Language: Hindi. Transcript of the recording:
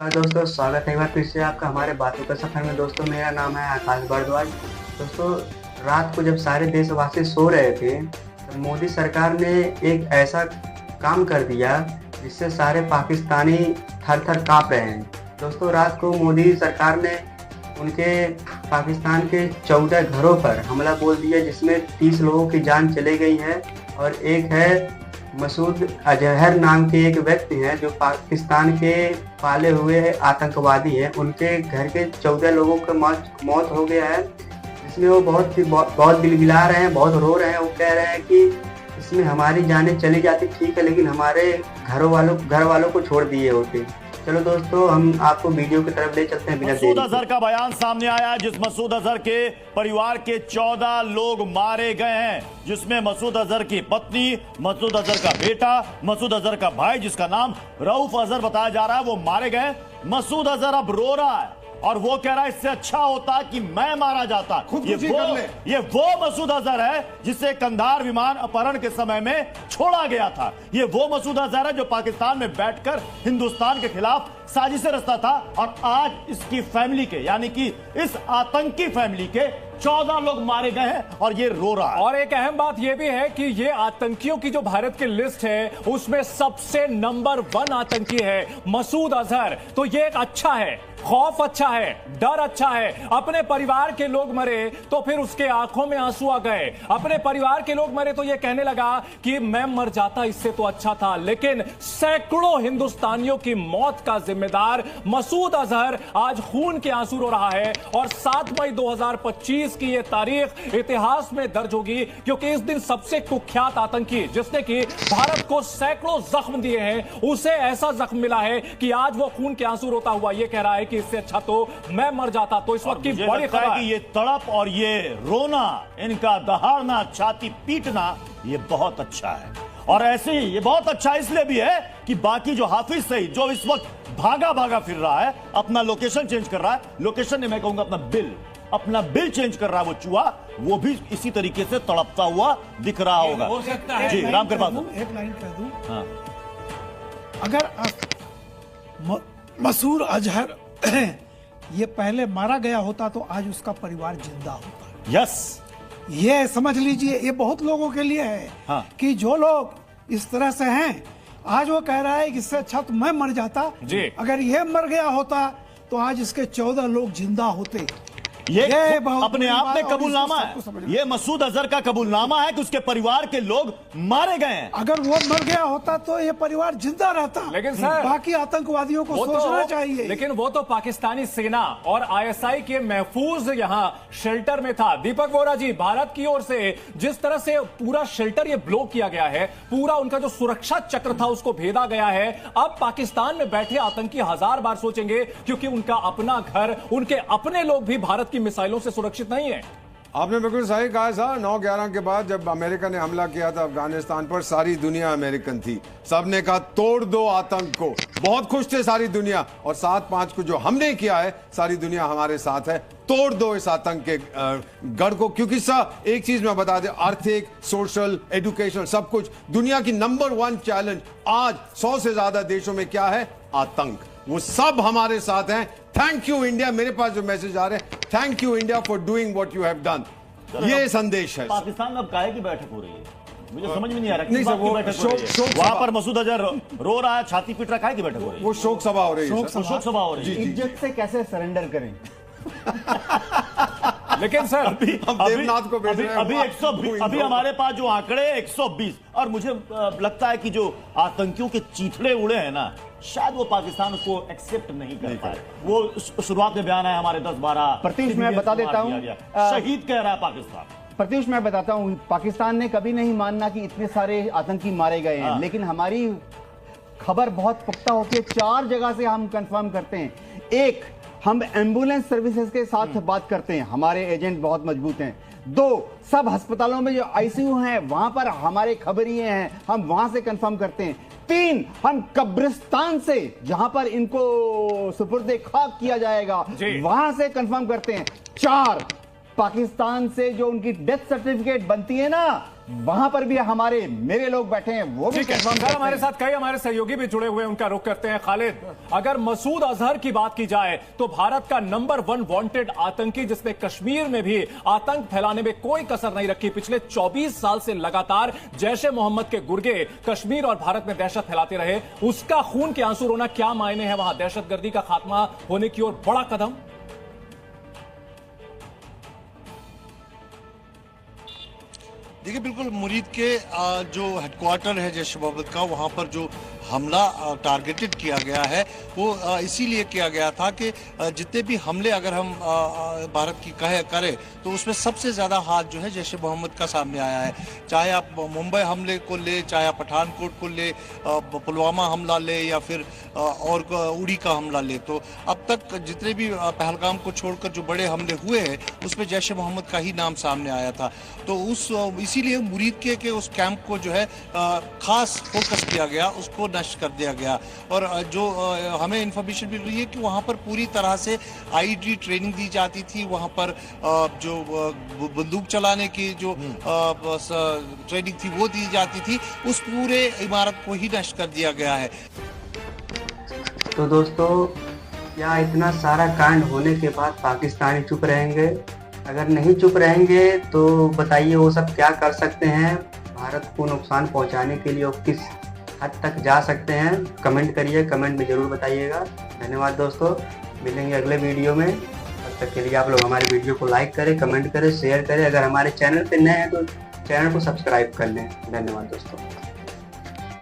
दोस्तों स्वागत है एक बार फिर से आपका हमारे बातों के सफर में। दोस्तों मेरा नाम है आकाश भारद्वाज। दोस्तों रात को जब सारे देशवासी सो रहे थे तो मोदी सरकार ने एक ऐसा काम कर दिया जिससे सारे पाकिस्तानी थर थर काँप रहे हैं। दोस्तों रात को मोदी सरकार ने उनके पाकिस्तान के 14 घरों पर हमला बोल दिया जिसमें 30 लोगों की जान चली गई है और एक है मसूद अजहर नाम के एक व्यक्ति हैं जो पाकिस्तान के पाले हुए आतंकवादी हैं। उनके घर के 14 लोगों का मौत हो गया है, जिसमें वो बहुत गिलगिला रहे हैं, बहुत रो रहे हैं। वो कह रहे हैं कि इसमें हमारी जानें चली जाती ठीक है, लेकिन हमारे घर वालों को छोड़ दिए होते। चलो दोस्तों हम आपको वीडियो की तरफ ले चलते हैं बिना देरी के। मसूद अजहर का बयान सामने आया है, जिस मसूद अजहर के परिवार के 14 लोग मारे गए हैं, जिसमें मसूद अजहर की पत्नी, मसूद अजहर का बेटा, मसूद अजहर का भाई जिसका नाम रऊफ अजहर बताया जा रहा है, वो मारे गए। मसूद अजहर अब रो रहा है और वो कह रहा है इससे अच्छा होता कि मैं मारा जाता। ये वो मसूद अजहर है जिसे कंधार विमान अपहरण के समय में छोड़ा गया था। ये वो मसूद अजहर है जो पाकिस्तान में बैठकर हिंदुस्तान के खिलाफ साजिशें रचता था और आज इसकी फैमिली के, यानी कि इस आतंकी फैमिली के 14 लोग मारे गए हैं और ये रो रहा है। और एक अहम बात यह भी है कि ये आतंकियों की जो भारत की लिस्ट है उसमें सबसे नंबर 1 आतंकी है मसूद अजहर। तो ये एक अच्छा है, खौफ अच्छा है, डर अच्छा है। अपने परिवार के लोग मरे तो फिर उसके आंखों में आंसू आ गए। अपने परिवार के लोग मरे तो ये कहने लगा कि मैं मर जाता इससे तो अच्छा था। लेकिन सैकड़ों हिंदुस्तानियों की मौत का जिम्मेदार मसूद अजहर आज खून के आंसू रो रहा है और 7 मई 2025 की यह तारीख इतिहास में दर्ज होगी, क्योंकि इस दिन सबसे कुख्यात आतंकी जिसने कि भारत को सैकड़ों जख्म दिए हैं, उसे ऐसा जख्म मिला है कि आज वो खून के आंसू रोता हुआ ये कह रहा है कि इससे अच्छा तो मैं मर जाता। तो इस वक्त की बड़ी खबर है कि ये तड़प और ये रोना, इनका दहाड़ना, छाती पीटना, ये बहुत अच्छा है। और ऐसे ही ये बहुत अच्छा इसलिए भी है कि बाकी जो हाफिज सईद जो इस वक्त भागा भागा फिर रहा है, अपना लोकेशन चेंज कर रहा है, लोकेशन नहीं मैं कहूंगा अपना बिल चेंज कर रहा है, वो चूहा, वो भी इसी तरीके से तड़पता हुआ दिख रहा होगा। हो सकता है। जी राम कृपाल एक लाइन कह दूं। हाँ। अगर मसूद अजहर ये पहले मारा गया होता तो आज उसका परिवार जिंदा होता। यस, ये समझ लीजिए, ये बहुत लोगों के लिए है। हाँ। कि जो लोग इस तरह से हैं, आज वो कह रहा है कि इससे अच्छा तो मैं मर जाता। जी। अगर ये मर गया होता तो आज इसके 14 लोग जिंदा होते। ये बहुत अपने आप में कबूलनामा है। ये मसूद अजहर का कबूलनामा है कि उसके परिवार के लोग मारे गए हैं। अगर वो मर गया होता तो ये परिवार जिंदा रहता। लेकिन सर, बाकी आतंकवादियों को सोचना चाहिए। लेकिन वो तो पाकिस्तानी सेना और आईएसआई के महफूज यहाँ शेल्टर में था। दीपक वोरा जी, भारत की ओर से जिस तरह से पूरा शेल्टर ये ब्लॉक किया गया है, पूरा उनका जो सुरक्षा चक्र था उसको भेदा गया है। अब पाकिस्तान में बैठे आतंकी 1000 बार सोचेंगे, क्योंकि उनका अपना घर, उनके अपने लोग भी भारत की मिसाइलों से सुरक्षित नहीं है। आपने बिल्कुल सही कहा सर। 9/11 के बाद जब अमेरिका ने हमला किया था अफगानिस्तान पर, सारी दुनिया अमेरिकन थी। सबने कहा तोड़ दो आतंक को, बहुत खुश थे सारी दुनिया। और 7/5 को जो हमने किया है, सारी दुनिया हमारे साथ है। तोड़ दो इस आतंक के गढ़ को, क्योंकि सर एक चीज मैं बता दें, आर्थिक, सोशल, एजुकेशन, सब कुछ दुनिया की नंबर 1 चैलेंज आज 100 से ज्यादा देशों में क्या है? आतंक। वो सब हमारे साथ हैं। Thank you India. मेरे पास जो मैसेज आ रहे हैं, thank you India for doing what you have done. ये संदेश है। पाकिस्तान में अब काहे की बैठक हो रही है, मुझे समझ में नहीं आ रहा। नहीं किस सर, बात की वो बैठक हो रही है? वहां पर मसूद अजहर रो रहा है, छाती पीट रहा है, काहे की बैठक हो रही है? वो शोक सभा हो रही है। शोक सभा हो रही है। इज्जत से कैसे सरेंडर करें। लेकिन सर देवनाथ को भेज रहे हैं। अभी 120, अभी हमारे पास जो आंकड़े 120, और मुझे लगता है कि जो आतंकियों के चीथड़े उड़े हैं ना, शायद वो पाकिस्तान उसको एक्सेप्ट नहीं कर पाए। वो शुरुआत में बयान है हमारे 10-12 प्रत्युष मैं बता देता हूं, शहीद कह रहा है पाकिस्तान। प्रत्युष मैं बताता हूं, पाकिस्तान ने कभी नहीं मानना कि इतने सारे आतंकी मारे गए हैं। लेकिन हमारी खबर बहुत पुख्ता होती है। 4 जगह से हम कंफर्म करते हैं। एक, हम एम्बुलेंस सर्विसेज के साथ बात करते हैं, हमारे एजेंट बहुत मजबूत हैं। 2, सब अस्पतालों में जो आईसीयू हैं वहां पर हमारे खबरिए हैं, हम वहां से कंफर्म करते हैं। 3, हम कब्रिस्तान से, जहां पर इनको सुपुर्दे खाक किया जाएगा, वहां से कंफर्म करते हैं। 4, पाकिस्तान से जो उनकी डेथ सर्टिफिकेट बनती है ना, वहां पर भी हमारे मेरे लोग बैठे हैं, वो भी ठीक है। कंफर्म सर, हमारे साथ कई हमारे सहयोगी भी जुड़े हुए हैं, उनका रुख करते हैं। खालिद, अगर मसूद अजहर की बात की जाए तो भारत का नंबर 1 वांटेड आतंकी, जिसने कश्मीर में भी आतंक फैलाने में कोई कसर नहीं रखी, पिछले 24 साल से लगातार जैश ए मोहम्मद के गुर्गे कश्मीर और भारत में दहशत फैलाते रहे, उसका खून के आंसू रोना क्या मायने हैं वहां दहशतगर्दी का खात्मा होने की ओर बड़ा कदम? देखिए, बिल्कुल मुरीद के जो हेडक्वार्टर है जैश ए मोहम्मद का, वहाँ पर जो हमला टारगेटेड किया गया है वो इसीलिए किया गया था कि जितने भी हमले अगर हम भारत की करें तो उसमें सबसे ज़्यादा हाथ जो है जैश ए मोहम्मद का सामने आया है। चाहे आप मुंबई हमले को ले, चाहे आप पठानकोट को ले, पुलवामा हमला ले, या फिर और उड़ी का हमला ले, तो अब तक जितने भी पहलगाम को छोड़कर जो बड़े हमले हुए हैं उसमें जैश ए मोहम्मद का ही नाम सामने आया था। तो इसीलिए मुरीद के उस कैंप को जो है खास फोकस किया गया, उसको नष्ट कर दिया गया। और जो हमें इंफॉर्मेशन मिल रही है कि वहाँ पर पूरी तरह से आईडी ट्रेनिंग दी जाती थी, वहाँ पर जो बंदूक चलाने की जो ट्रेनिंग थी वो दी जाती थी, उस पूरे इमारत को ही नष्ट कर दिया गया है। तो दोस्तों, क्या इतना सारा कांड होने के बाद पाकिस्तानी चुप रहेंगे? अगर नहीं चुप रहेंगे तो बताइए वो सब क्या कर सकते हैं भारत को नुकसान पहुंचाने के लिए, और किस हद तक जा सकते हैं? कमेंट करिए, कमेंट में ज़रूर बताइएगा। धन्यवाद दोस्तों, मिलेंगे अगले वीडियो में। तब तक के लिए आप लोग हमारे वीडियो को लाइक करें, कमेंट करें, शेयर करें। अगर हमारे चैनल पर नए हैं तो चैनल को सब्सक्राइब कर लें। धन्यवाद दोस्तों।